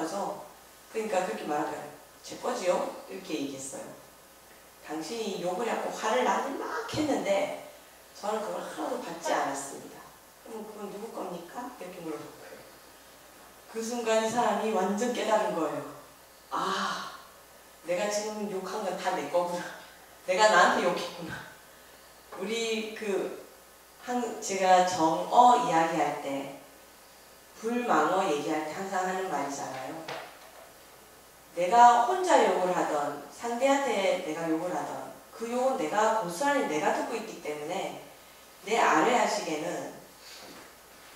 거죠. 그러니까 그렇게 말하면 제 거지요? 이렇게 얘기했어요. 당신이 욕을 하고 화를 나한테 막 했는데 저는 그걸 하나도 받지 않았습니다. 그럼 그건 누구 겁니까? 이렇게 물어본 거예요. 그 순간 이 사람이 완전 깨달은 거예요. 아, 내가 지금 욕한 건 다 내 거구나. 내가 나한테 욕했구나. 우리 제가 정어 이야기할 때, 불망어 얘기할 때 항상 하는 말이잖아요. 내가 혼자 욕을 하던, 상대한테 내가 욕을 하던, 그 욕은 내가 고스란히 내가 듣고 있기 때문에 내 아래 하시기에는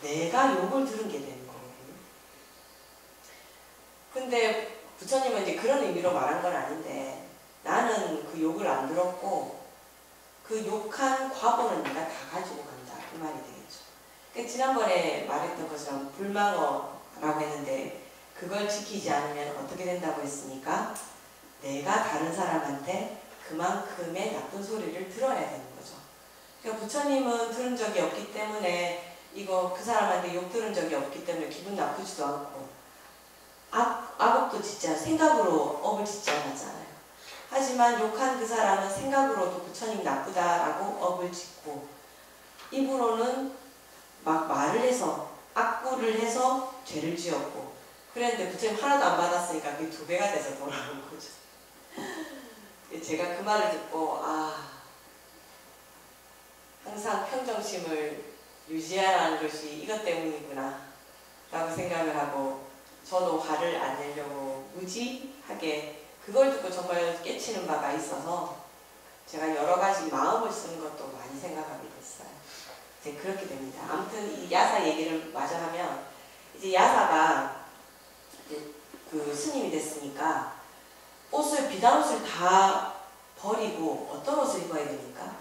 내가 욕을 들은 게 되는 거거든요. 근데 부처님은 이제 그런 의미로 말한 건 아닌데, 나는 그 욕을 안 들었고 그 욕한 과보는 내가 다 가지고 간다, 그 말이 되겠죠. 그러니까 지난번에 말했던 것처럼 불망어라고 했는데, 그걸 지키지 않으면 어떻게 된다고 했습니까? 내가 다른 사람한테 그만큼의 나쁜 소리를 들어야 되는 거죠. 그러니까 부처님은 들은 적이 없기 때문에, 이거 그 사람한테 욕 들은 적이 없기 때문에 기분 나쁘지도 않고, 악업도 짓지 생각으로 업을 짓지 않았잖아요. 하지만 욕한 그 사람은 생각으로도 부처님 나쁘다라고 업을 짓고, 입으로는 막 말을 해서 악구를 해서 죄를 지었고, 그랬는데 부처님 하나도 안 받았으니까 그게 2배가 돼서 돌아온 거죠. 제가 그 말을 듣고, 항상 평정심을 유지하라는 것이 이것 때문이구나 라고 생각을 하고, 저도 화를 안 내려고 무지하게, 그걸 듣고 정말 깨치는 바가 있어서 제가 여러 가지 마음을 쓰는 것도 많이 생각하게 됐어요. 이제 그렇게 됩니다. 아무튼 이 야사 얘기를 마저 하면, 이제 야사가 이제 그 스님이 됐으니까 비단옷을 다 버리고 어떤 옷을 입어야 됩니까?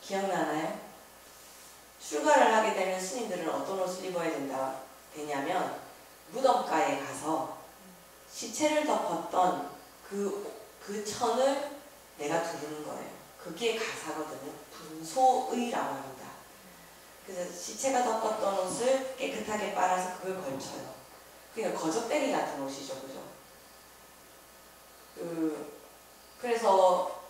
기억나나요? 출가를 하게 되면 스님들은 어떤 옷을 입어야 되냐면, 무덤가에 가서 시체를 덮었던 그 천을 내가 두르는 거예요. 그게 가사거든요. 분소의라고 합니다. 그래서 시체가 덮었던 옷을 깨끗하게 빨아서 그걸 걸쳐요. 그러니까 거적대기 같은 옷이죠, 그죠? 그래서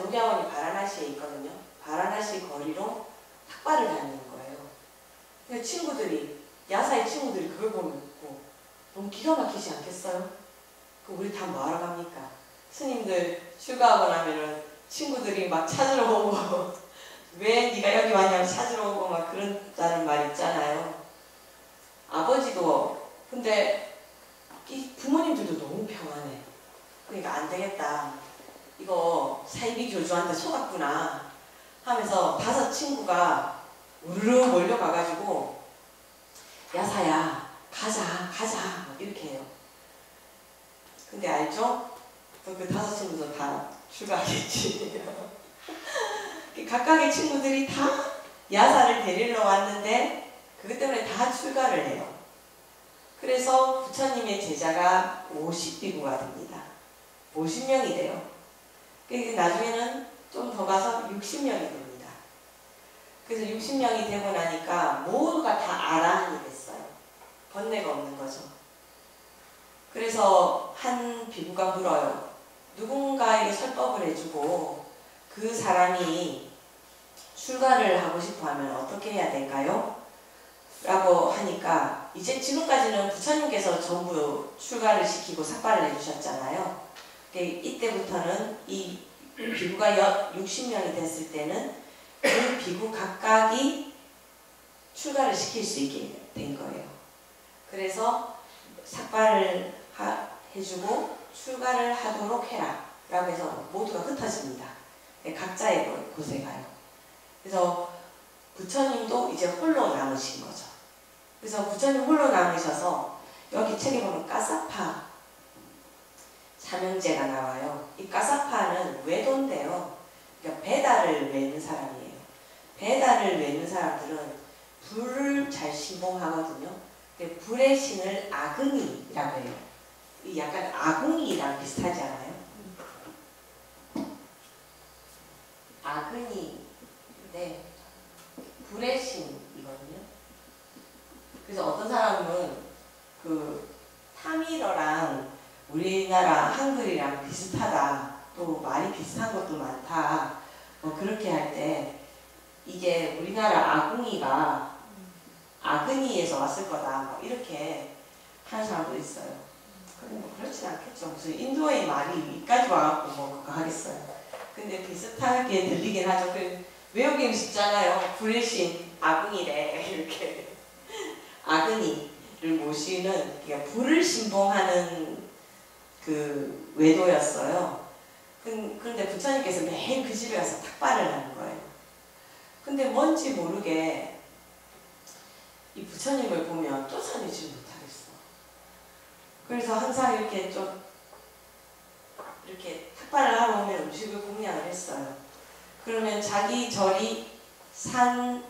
녹야원이 바라나시에 있거든요. 바라나시 거리로 탁발을 다니는 거예요. 근데 야사의 친구들이 그걸 보고 너무 기가 막히지 않겠어요? 그럼 우리 다 뭐하러 갑니까? 스님들 출가하고 나면은 친구들이 막 찾으러 오고 왜 네가 여기 왔냐고 찾으러 오고 막 그런다는 말 있잖아요. 아버지도, 근데 이 부모님들도 너무 평안해. 그러니까 안 되겠다, 이거 사이비 교주한테 속았구나 하면서 5 친구가 우르르 몰려가가지고, 야사야 가자 이렇게 해요. 근데 알죠? 그 5 친구도 다 출가하겠지. 각각의 친구들이 다 야사를 데리러 왔는데 그것 때문에 다 출가를 해요. 그래서 부처님의 제자가 50비구가 됩니다. 50명이 돼요. 나중에는 좀 더 가서 60명이 됩니다. 그래서 60명이 되고 나니까 모두가 다 아라한이 됐어요. 번뇌가 없는 거죠. 그래서 한 비구가 물어요. 누군가에게 설법을 해주고 그 사람이 출가를 하고 싶어 하면 어떻게 해야 될까요? 라고 하니까, 이제 지금까지는 부처님께서 전부 출가를 시키고 삭발을 해주셨잖아요. 이때부터는 이 비구가 60명이 됐을 때는 그 비구 각각이 출가를 시킬 수 있게 된 거예요. 그래서 삭발을 해주고 출가를 하도록 해라 라고 해서 모두가 흩어집니다. 각자의 곳에 가요. 그래서 부처님도 이제 홀로 남으신 거죠. 그래서 부처님 홀로 남으셔서, 여기 책에 보면 까사파 사명제가 나와요. 이 까사파는 외도인데요. 그러니까 베다를 외는 사람이에요. 베다를 외는 사람들은 불을 잘 신봉하거든요. 불의 신을 아그니라고 해요. 약간 아궁이랑 비슷하지 않아요? 아그니인데 불의 신이거든요. 그래서 어떤 사람은 그 타밀어랑 우리나라 한글이랑 비슷하다. 또 말이 비슷한 것도 많다. 뭐 그렇게 할 때 이게 우리나라 아궁이가 아그니에서 왔을 거다. 뭐 이렇게 하는 사람도 있어요. 근데 뭐 그렇진 않겠죠. 무슨 인도의 말이 이까지 와갖고 뭐 그거 하겠어요. 근데 비슷하게 들리긴 하죠. 그 외우기는 쉽잖아요. 불신 아궁이래 이렇게 아그니를 모시는 그러니까 불을 신봉하는 그 외도였어요. 그런데 부처님께서 매일 그 집에 가서 탁발을 하는 거예요. 근데 뭔지 모르게 이 부처님을 보면 쫓아내지 못하겠어. 그래서 항상 이렇게 좀 이렇게 탁발을 하러 오면 음식을 공양을 했어요. 그러면 자기 절이 산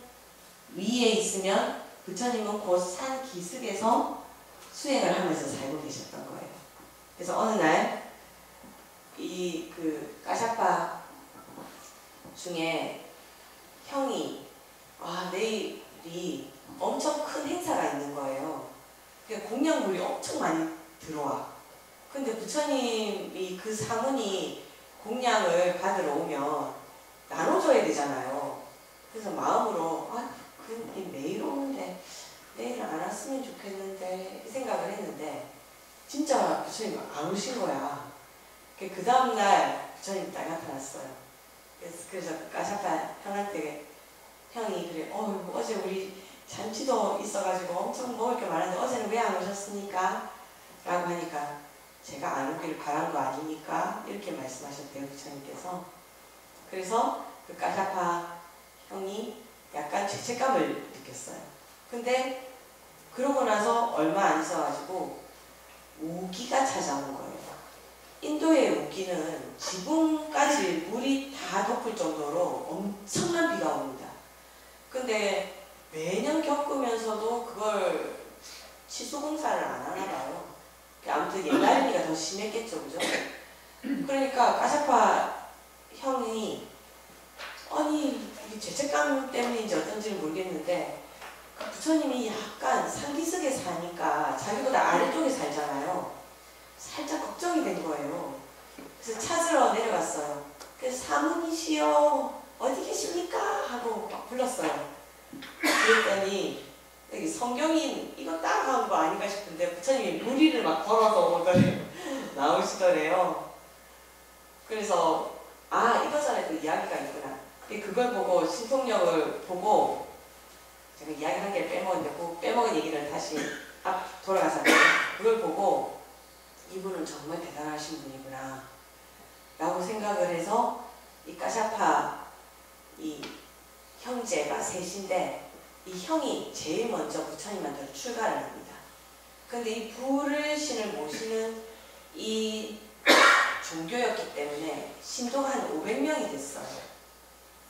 위에 있으면 부처님은 곧 산 기슭에서 수행을 하면서 살고 계셨던 거예요. 그래서 어느 날 이 그 까샤파 중에 형이 내일이 엄청 큰 행사가 있는 거예요. 그러니까 공양물이 엄청 많이 들어와. 근데 부처님이 그 사문이 공양을 받으러 오면 나눠줘야 되잖아요. 그래서 마음으로 그님 매일 오는데 내일 안 왔으면 좋겠는데 이 생각을 했는데 진짜 부처님 안 오신 거야. 그 다음날 부처님 딱 나타났어요. 그래서 까샤파 형한테 형이 그래 어제 우리 잔치도 있어가지고 엄청 먹을 게 많은데 어제는 왜 안 오셨습니까? 라고 하니까 제가 안 오기를 바란 거 아닙니까? 이렇게 말씀하셨대요, 부처님께서. 그래서 그 까샤파 형이 약간 죄책감을 느꼈어요. 근데 그러고 나서 얼마 안 있어가지고 우기가 찾아온 거예요. 인도의 우기는 지붕까지 물이 다 덮을 정도로 엄청난 비가 옵니다. 근데 매년 겪으면서도 그걸 취소공사를 안 하나 봐요. 아무튼 옛날이니까 더 심했겠죠, 그죠? 그러니까 까샤파 형이 죄책감 때문인지 어떤지는 모르겠는데 부처님이 약간 산기슭에 사니까 자기보다 아래쪽에 살잖아요. 살짝 걱정이 된 거예요. 그래서 찾으러 내려갔어요. 그래서 사문이시여 어디 계십니까? 하고 막 불렀어요. 그랬더니 여기 성경인 이거 따라한 거 아닌가 싶은데 부처님이 무리를 막 걸어서 나오시더래요. 그래서 이거 전에 그 이야기가 있구나. 그걸 보고 신통력을 보고 제가 이야기 한 개를 빼먹었는데 그 빼먹은 얘기를 다시 돌아가서 그걸 보고 이분은 정말 대단하신 분이구나 라고 생각을 해서 이 까샤파 이 형제가 셋인데 이 형이 제일 먼저 부처님한테 출가를 합니다. 근데 이 불을 모시는 이 종교였기 때문에 신도가 한 500명이 됐어요.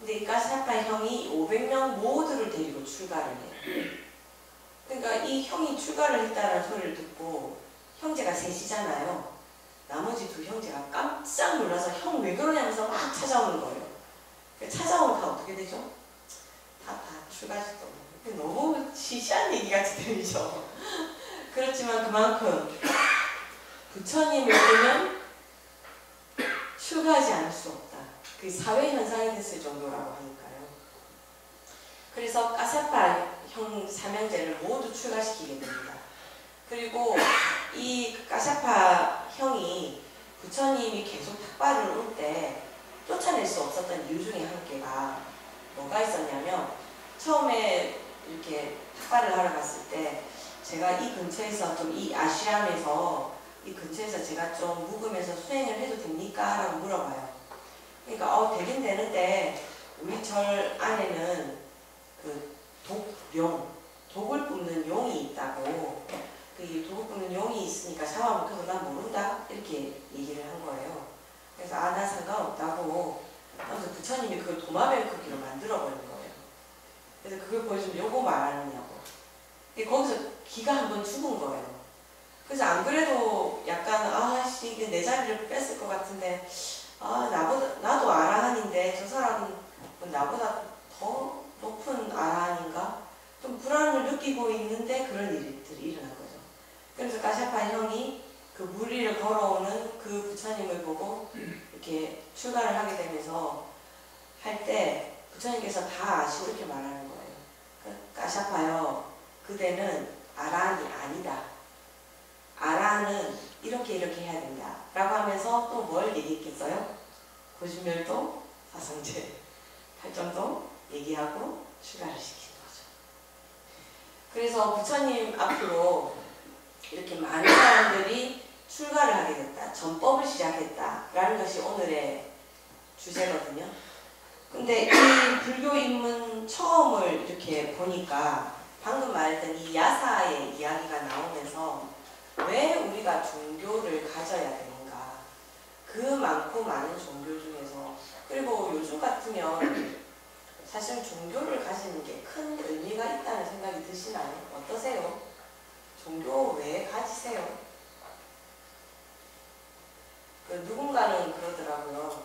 근데 이 까샤파 형이 500명 모두를 데리고 출가를 해요. 그러니까 이 형이 출가를 했다는 소리를 듣고 형제가 셋이잖아요. 나머지 두 형제가 깜짝 놀라서 형 왜 그러냐면서 막 찾아오는 거예요. 찾아오면 다 어떻게 되죠? 다 출가시죠. 너무 시시한 얘기같이 들리죠. 그렇지만 그만큼 부처님을 보면 출가하지 않을 수 없다. 그 사회현상이 됐을 정도라고 하니까요. 그래서 까샤파 형 삼형제를 모두 출가시키게 됩니다. 그리고 이 까샤파 형이 부처님이 계속 탁발을 올 때 쫓아낼 수 없었던 이유 중에 한 개가 뭐가 있었냐면 처음에 이렇게 탁발을 하러 갔을 때 제가 이 근처에서 좀 이 아시람에서 이 근처에서 제가 좀 묵으면서 수행을 해도 됩니까? 라고 물어봐요. 그러니까 되긴 되는데 우리 절 안에는 그 독을 뿜는 용이 있다고 그 독을 뿜는 용이 있으니까 샤워하면 그거 난 모른다 이렇게 얘기를 한 거예요. 그래서 난 상관없다고 하면서 부처님이 그걸 도마뱀 크기로 만들어버린 거예요. 그래서 그걸 보여주면 요거 말하느냐고. 거기서 기가 한번 죽은 거예요. 그래서 안 그래도 약간 이게 내 자리를 뺐을 것 같은데 나도 아라한인데 저 사람은 나보다 더 높은 아라한인가? 좀 불안을 느끼고 있는데 그런 일들이 일어난 거죠. 그래서 까샤파 형이 그 무리를 걸어오는 그 부처님을 보고 이렇게 출가를 하게 되면서 할 때 부처님께서 다 아시고 이렇게 말하는 거예요. 까샤파요, 그대는 아란이 아니다. 아란은 이렇게 해야 된다. 라고 하면서 또 뭘 얘기했겠어요? 고신멸도, 사성제, 팔점도 얘기하고 출가를 시키는 거죠. 그래서 부처님 앞으로 이렇게 많은 사람들이 출가를 하게 됐다. 전법을 시작했다. 라는 것이 오늘의 주제거든요. 근데 이 불교 입문 처음을 이렇게 보니까 방금 말했던 이 야사의 이야기가 나오면서 왜 우리가 종교를 가져야 되는가. 그 많고 많은 종교 중에서, 그리고 요즘 같으면 사실 종교를 가지는 게 큰 의미가 있다는 생각이 드시나요? 어떠세요? 종교 왜 가지세요? 누군가는 그러더라고요.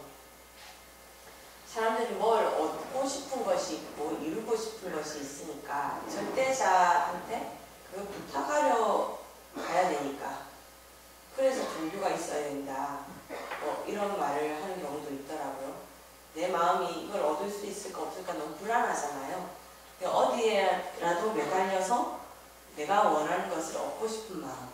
사람들이 뭘 얻고 싶은 것이 있고 이루고 싶은 것이 있으니까 절대자한테 그걸 부탁하려 가야 되니까 그래서 종교가 있어야 된다. 이런 말을 하는 경우도 있더라고요. 내 마음이 이걸 얻을 수 있을까 없을까 너무 불안하잖아요. 어디에라도 매달려서 내가 원하는 것을 얻고 싶은 마음,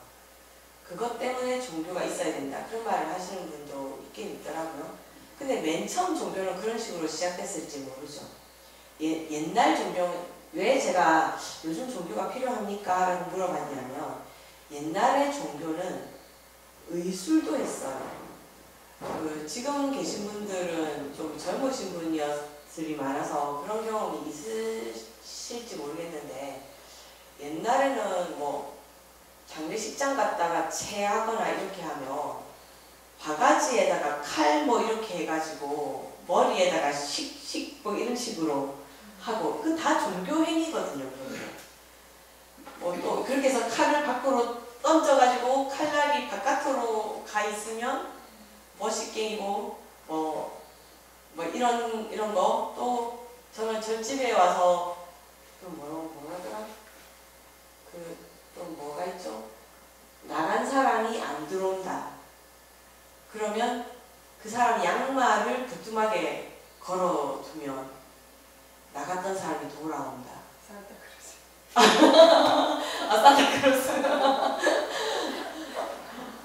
그것 때문에 종교가 있어야 된다. 그런 말을 하시는 분도 있긴 있더라고요. 근데 맨 처음 종교는 그런 식으로 시작됐을지 모르죠. 옛날 종교는 왜 제가 요즘 종교가 필요합니까? 라고 물어봤냐면 옛날의 종교는 의술도 했어요. 지금 계신 분들은 좀 젊으신 분들이 많아서 그런 경험이 있으실지 모르겠는데 옛날에는 뭐 장례식장 갔다가 체하거나 이렇게 하면 바가지에다가 칼 뭐 이렇게 해가지고 머리에다가 씩씩 뭐 이런 식으로 하고 그 다 종교 행위거든요. 또 그렇게 해서 칼을 밖으로 던져가지고 칼날이 바깥으로 가 있으면 멋있게이고 뭐 이런 거. 또 저는 절집에 와서 뭐라더라? 또 뭐가 있죠? 나간 사람이 안 들어온다. 그러면 그 사람 양말을 부뚜막에 걸어두면 나갔던 사람이 돌아온다. 산타크로스.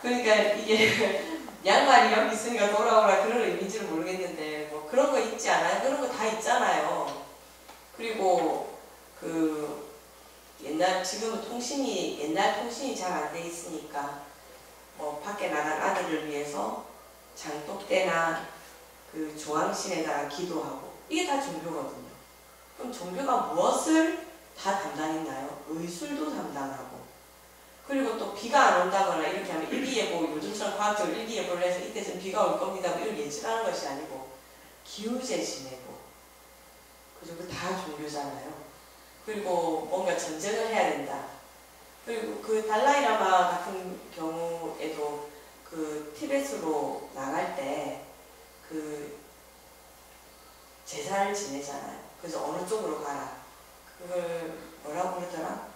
그러니까 이게 양말이 여기 있으니까 돌아오라 그런 의미인지는 모르겠는데 뭐 그런 거 있지 않아요? 그런 거 다 있잖아요. 그리고 지금은 옛날 통신이 잘 안 돼 있으니까 뭐 밖에 나간 아들을 위해서 장독대나 조항신에다가 기도하고 이게 다 종교거든요. 그럼 종교가 무엇을 다 담당했나요? 의술도 담당하고 그리고 또 비가 안 온다거나 이렇게 하면 일기예보, 요즘처럼 과학적으로 일기예보를 해서 이때쯤 비가 올 겁니다 뭐 이런 예측하는 것이 아니고 기우제 지내고 그죠? 다 종교잖아요. 그리고 뭔가 전쟁을 해야 된다. 그리고 달라이라마 같은 경우에도 티베트로 나갈 때 제사를 지내잖아요. 그래서 어느 쪽으로 가라. 그걸 뭐라고 그러더라?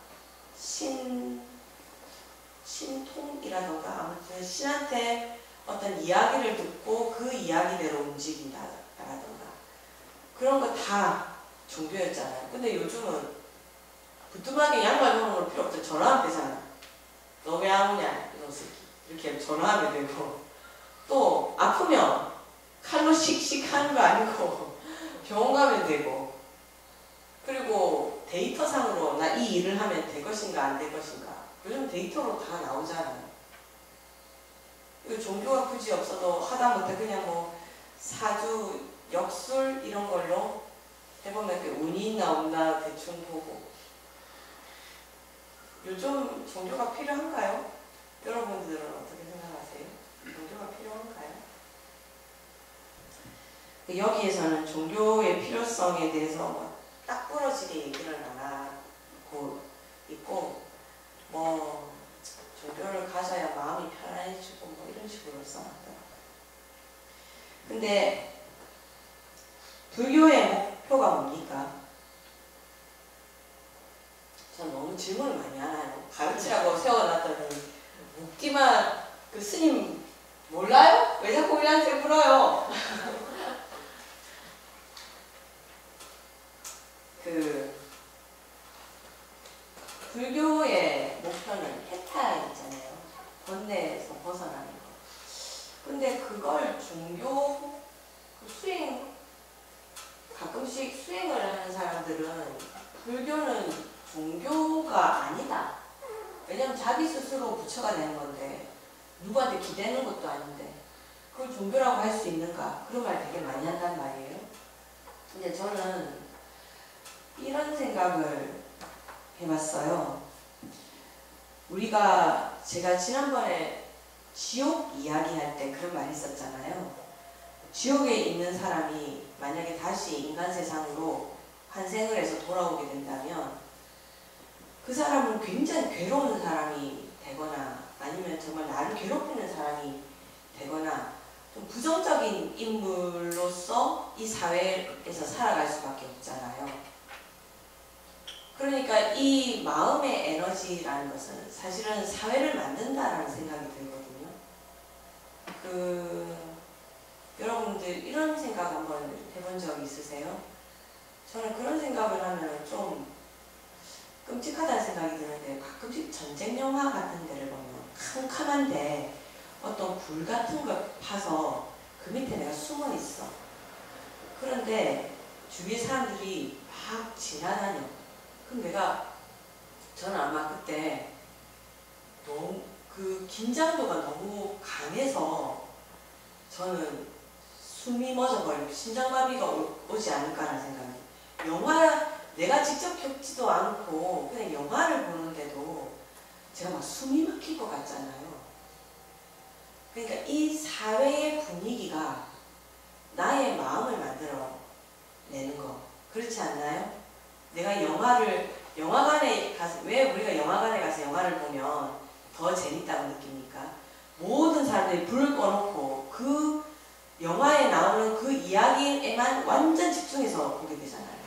신통이라던가 아무튼 신한테 어떤 이야기를 듣고 그 이야기대로 움직인다라던가 그런 거 다 종교였잖아요. 근데 요즘은 부뚜막에 양말 걸어놓을 필요 없죠. 전화하면 되잖아. 너 왜 안 오냐 이런 새끼 이렇게 전화하면 되고 또 아프면 칼로 씩씩 하는 거 아니고 병원 가면 되고 그리고 데이터상으로 나 이 일을 하면 될 것인가 안 될 것인가 요즘 데이터로 다 나오잖아요. 종교가 굳이 없어도 하다못해 그냥 뭐 사주, 역술 이런 걸로 해보면 운이 있나 없나 대충 보고 요즘 종교가 필요한가요? 여러분들은 어떻게 생각하세요? 종교가 필요한가요? 여기에서는 종교의 필요성에 대해서 딱 부러지게 얘기를 안 하고 있고 뭐 종교를 가져야 마음이 편안해지고 뭐 이런 식으로 써놨더라고요. 근데 불교의 목표가 뭡니까? 전 너무 질문을 많이 하나요? 가르치라고 세워놨더니 묻기만 그 스님 몰라요? 왜 자꾸 우리한테 물어요? 그 불교의 목표는 해탈이잖아요. 번뇌에서 벗어나는 거. 근데 그걸 종교 수행 가끔씩 수행을 하는 사람들은 불교는 종교가 아니다. 왜냐면 자기 스스로 부처가 되는 건데 누구한테 기대는 것도 아닌데 그걸 종교라고 할 수 있는가? 그런 말 되게 많이 한단 말이에요. 근데 저는 이런 생각을 해봤어요. 제가 지난번에 지옥 이야기할 때 그런 말 했었잖아요. 지옥에 있는 사람이 만약에 다시 인간 세상으로 환생을 해서 돌아오게 된다면 그 사람은 굉장히 괴로운 사람이 되거나 아니면 정말 나를 괴롭히는 사람이 되거나 좀 부정적인 인물로서 이 사회에서 살아갈 수밖에 없잖아요. 그러니까 이 마음의 에너지라는 것은 사실은 사회를 만든다라는 생각이 들거든요. 여러분들 이런 생각 한번 해본 적 있으세요? 저는 그런 생각을 하면 좀 끔찍하다는 생각이 드는데 가끔씩 전쟁 영화 같은 데를 보면 캄캄한데 어떤 굴 같은 걸 파서 그 밑에 내가 숨어 있어. 그런데 주위에 사람들이 막 지나다녀. 그럼 저는 아마 그때 너무 그 긴장도가 너무 강해서 저는 숨이 멎어버리고 심장마비가 오지 않을까라는 생각이. 내가 직접 겪지도 않고 그냥 영화를 보는데도 제가 막 숨이 막힐 것 같잖아요. 그러니까 이 사회의 분위기가 나의 마음을 만들어 내는 거. 그렇지 않나요? 내가 영화관에 가서, 왜 우리가 영화관에 가서 영화를 보면 더 재밌다고 느낍니까? 모든 사람들이 불을 꺼놓고 그 영화에 나오는 그 이야기에만 완전 집중해서 보게 되잖아요.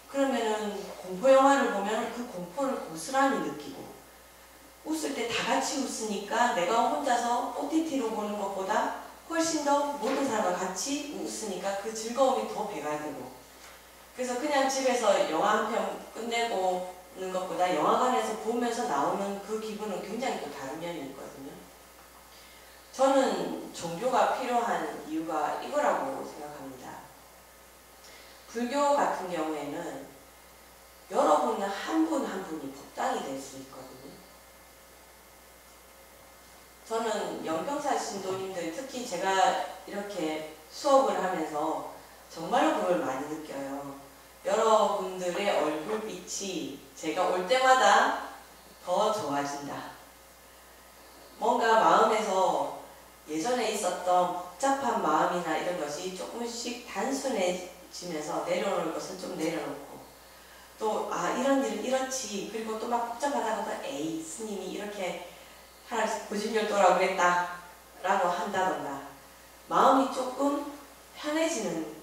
그러면은 공포영화를 보면 그 공포를 고스란히 느끼고 웃을 때 다 같이 웃으니까 내가 혼자서 OTT로 보는 것보다 훨씬 더 모든 사람과 같이 웃으니까 그 즐거움이 더 배가 되고 그래서 그냥 집에서 영화 한 편 끝내고 는 것보다 영화관에서 보면서 나오는 그 기분은 굉장히 또 다른 면이 있거든요. 저는 종교가 필요한 이유가 이거라고 생각합니다. 불교 같은 경우에는 여러분 한 분 한 분이 법당이 될 수 있거든요. 저는 영평사 신도님들, 특히 제가 이렇게 수업을 하면서 정말로 그걸 많이 느껴요. 여러분들의 얼굴빛이 제가 올 때마다 더 좋아진다. 뭔가 마음에서 예전에 있었던 복잡한 마음이나 이런 것이 조금씩 단순해지면서 내려놓을 것은 좀 내려놓고 또 이런 일은 이렇지 그리고 또 막 복잡하다고 또 에이 스님이 이렇게 고집열도라고 그랬다 라고 한다던가 마음이 조금 편해지는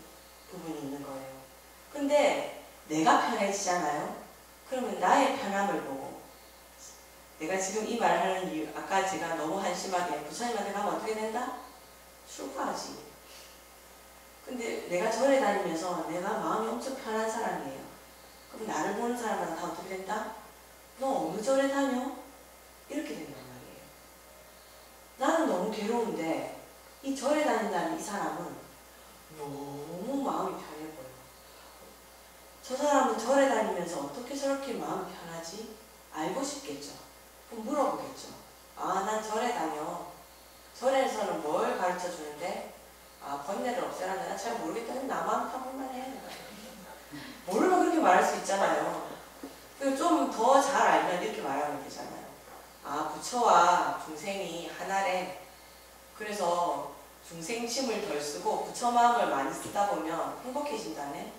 부분이 있는 거예요. 근데 내가 편해지잖아요. 그러면 나의 편함을 보고 내가 지금 이 말을 하는 이유, 아까 제가 너무 한심하게 부처님한테 가면 어떻게 된다? 출가하지. 근데 내가 절에 다니면서 내가 마음이 엄청 편한 사람이에요. 그럼 나를 보는 사람마다 다 어떻게 된다? 너 어느 절에 다녀? 이렇게 된단 말이에요. 나는 너무 괴로운데 이 절에 다닌다는 이 사람은 너무 마음이 편해 보여. 저 사람은 절에 다니면서 어떻게 저렇게 마음이 편하지? 알고 싶겠죠. 그럼 물어보겠죠. 난 절에 다녀. 절에서는 뭘 가르쳐 주는데? 번뇌를 없애라는데 나 잘 모르겠다. 나만 타볼만 해. 모르면 그렇게 말할 수 있잖아요. 그리고 좀 더 잘 알면 이렇게 말하면 되잖아요. 부처와 중생이 하나래. 그래서 중생 침을 덜 쓰고 부처 마음을 많이 쓰다 보면 행복해진다네.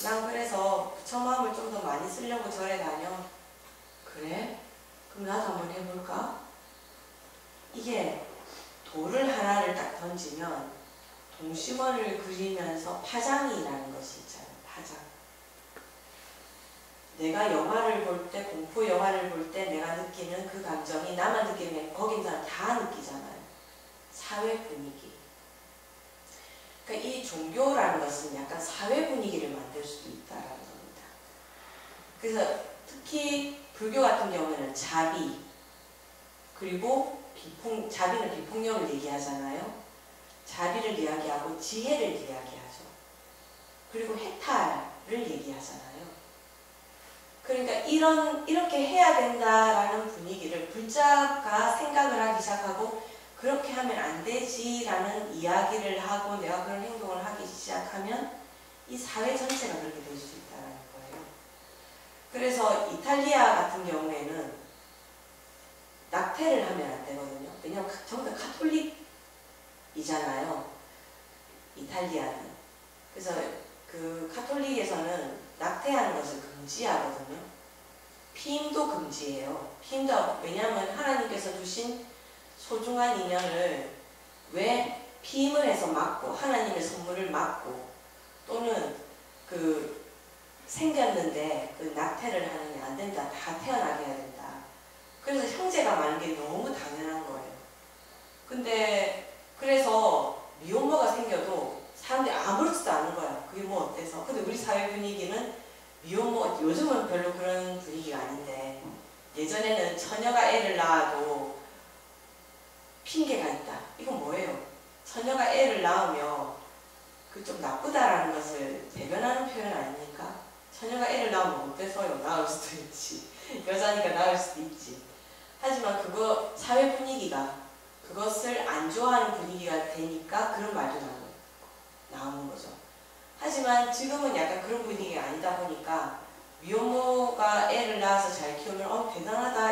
난 그래서 부처 마음을 좀 더 많이 쓰려고 절에 다녀. 그래? 그럼 나도 한번 해볼까? 이게 돌을 하나를 딱 던지면 동심원을 그리면서 파장이라는 것이 있잖아요. 파장. 내가 영화를 볼 때, 공포 영화를 볼 때 내가 느끼는 그 감정이 나만 느끼는 게 거기 있는 사람 다 느끼잖아요. 사회 분위기. 그러니까 이 종교라는 것은 약간 사회 분위기를 만들 수도 있다라는 겁니다. 그래서 특히 불교 같은 경우에는 자비, 그리고 자비는 비폭력을 얘기하잖아요. 자비를 이야기하고 지혜를 이야기하죠. 그리고 해탈을 얘기하잖아요. 그러니까 이렇게 해야 된다라는 분위기를 불자가 생각을 하기 시작하고 그렇게 하면 안 되지라는 이야기를 하고 내가 그런 행동을 하기 시작하면 이 사회 전체가 그렇게 될 수 있다는 거예요. 그래서 이탈리아 같은 경우에는 낙태를 하면 안 되거든요. 왜냐하면 전부 다 카톨릭이잖아요. 이탈리아는. 그래서 그 카톨릭에서는 낙태하는 것을 금지하거든요. 피임도 금지해요. 피임도, 왜냐하면 하나님께서 주신 소중한 인연을 왜 피임을 해서 막고 하나님의 선물을 막고 또는 그 생겼는데 그 낙태를 하느니 안 된다. 다 태어나게 해야 된다. 그래서 형제가 많은 게 너무 당연한 거예요. 근데 그래서 미혼모가 생겨도 사람들이 아무렇지도 않은 거야. 그게 뭐 어때서. 근데 우리 사회 분위기는 미혼모, 요즘은 별로 그런 분위기가 아닌데 예전에는 처녀가 애를 낳아도 핑계가 있다. 이건 뭐예요? 처녀가 애를 낳으면 그 좀 나쁘다라는 것을 대변하는 표현 아닙니까? 처녀가 애를 낳으면 어때서요? 낳을 수도 있지. 여자니까 낳을 수도 있지. 하지만 그거 사회 분위기가 그것을 안 좋아하는 분위기가 되니까 그런 말도 나오는 거죠. 하지만 지금은 약간 그런 분위기가 아니다 보니까 미혼모가 애를 낳아서 잘 키우면 대단하다